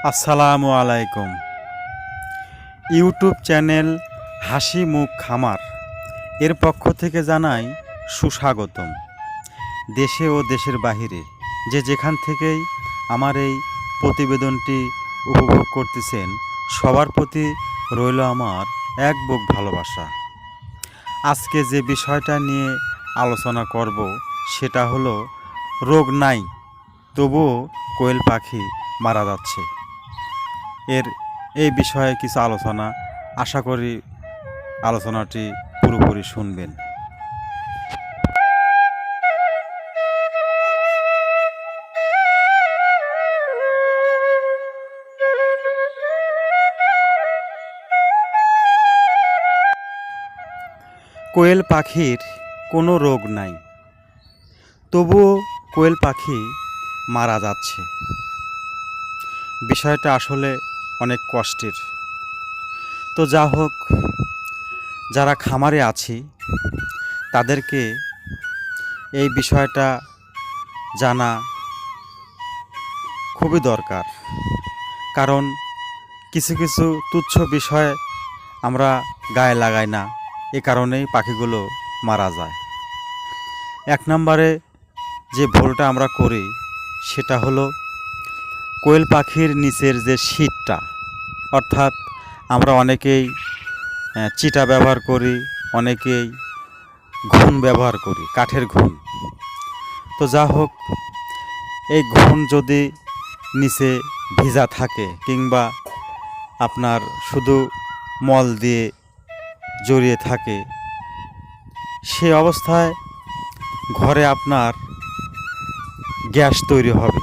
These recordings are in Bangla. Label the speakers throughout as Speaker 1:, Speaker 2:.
Speaker 1: আসসালামু আলাইকুম। ইউটিউব চ্যানেল হাসি মুখ খামার এর পক্ষ থেকে জানাই সুস্বাগতম। দেশে ও দেশের বাহিরে যে যেখান থেকেই আমার এই প্রতিবেদনটি উপভোগ করতেছেন, সবার প্রতি রইল আমার এক বুক ভালোবাসা। আজকে যে বিষয়টা নিয়ে আলোচনা করব সেটা হলো রোগ নাই তবুও কোয়েল পাখি মারা যাচ্ছে। এই বিষয়ে কিছু আলোচনা, আশা করি আলোচনাটি পুরোপুরি শুনবেন। কোয়েল পাখির কোনো রোগ নাই, তবুও কোয়েল পাখি মারা যাচ্ছে। বিষয়টা আসলে অনেক কষ্টের। তো যা হোক, যারা খামারে আছি তাদেরকে এই বিষয়টা জানা খুবই দরকার, কারণ কিছু কিছু তুচ্ছ বিষয় আমরা গায়ে লাগাই না, এ কারণেই পাখিগুলো মারা যায়। এক নম্বরে যে ভুলটা আমরা করি সেটা হলো কোয়েল পাখির নিচের যে শীতটা, অর্থাৎ আমরা অনেকেই চিটা ব্যবহার করি, অনেকেই ঘুণ ব্যবহার করি, কাঠের ঘুণ। তো যা হোক, এই ঘুণ যদি নিচে ভিজা থাকে কিংবা আপনার শুধু মল দিয়ে জড়িয়ে থাকে, সে অবস্থায় ঘরে আপনার গ্যাস তৈরি হবে।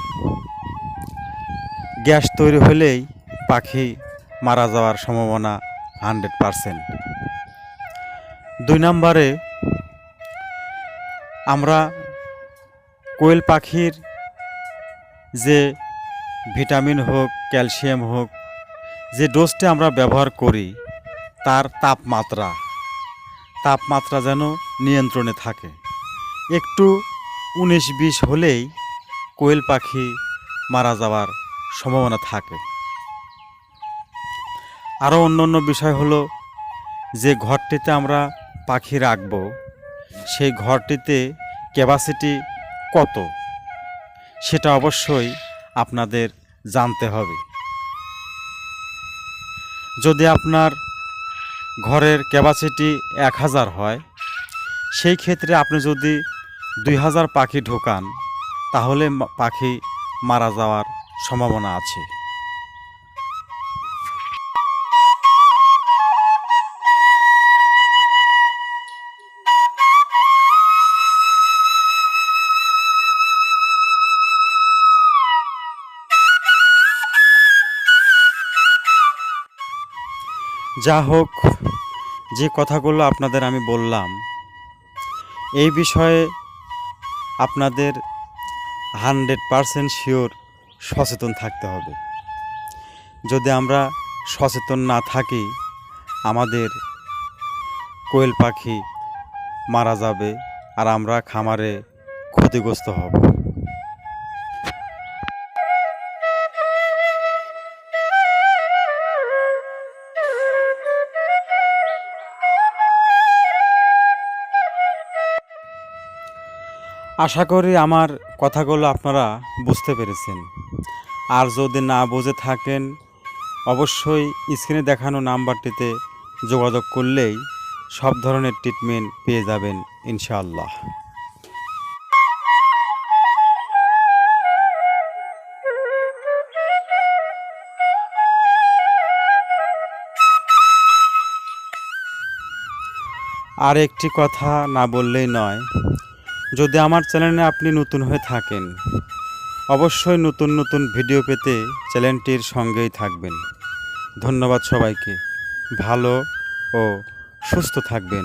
Speaker 1: গ্যাস তৈরি হলেই পাখি মারা যাওয়ার সম্ভাবনা 100%। 2 নম্বরে, আমরা কোয়েল পাখির যে ভিটামিন হোক, ক্যালসিয়াম হোক, যে ডোজটা আমরা ব্যবহার করি তার তাপমাত্রা যেন নিয়ন্ত্রণে থাকে। একটু 19-20 হলেই কোয়েল পাখি মারা যাওয়ার সম্ভাবনা থাকে। আরও অন্য বিষয় হলো, যে ঘরটিতে আমরা পাখি রাখব সেই ঘরটিতে ক্যাপাসিটি কত সেটা অবশ্যই আপনাদের জানতে হবে। যদি আপনার ঘরের ক্যাপাসিটি 1000 হয়, সেই ক্ষেত্রে আপনি যদি 2000 পাখি ঢোকান তাহলে পাখি মারা যাওয়ার সম্ভাবনা আছে। যা হোক, যে কথাগুলো আপনাদের আমি বললাম, এই বিষয়ে আপনাদের 100% শিওর সচেতন থাকতে হবে। যদি আমরা সচেতন না থাকি, আমাদের কোয়েল পাখি মারা যাবে আর আমরা খামারে ক্ষতিগ্রস্ত হব। আশা করি আমার কথাগুলো আপনারা বুঝতে পেরেছেন। আর যদি না বুঝে থাকেন, অবশ্যই স্ক্রিনে দেখানো নাম্বারটিতে যোগাযোগ করলেই সব ধরনের ট্রিটমেন্ট পেয়ে যাবেন ইনশাআল্লাহ। আর একটি কথা না বললেই নয়, যদি আমার চ্যানেলে আপনি নতুন হয়ে থাকেন, অবশ্যই নতুন নতুন ভিডিও পেতে চ্যানেলটির সঙ্গেই থাকবেন। ধন্যবাদ সবাইকে। ভালো ও সুস্থ থাকবেন।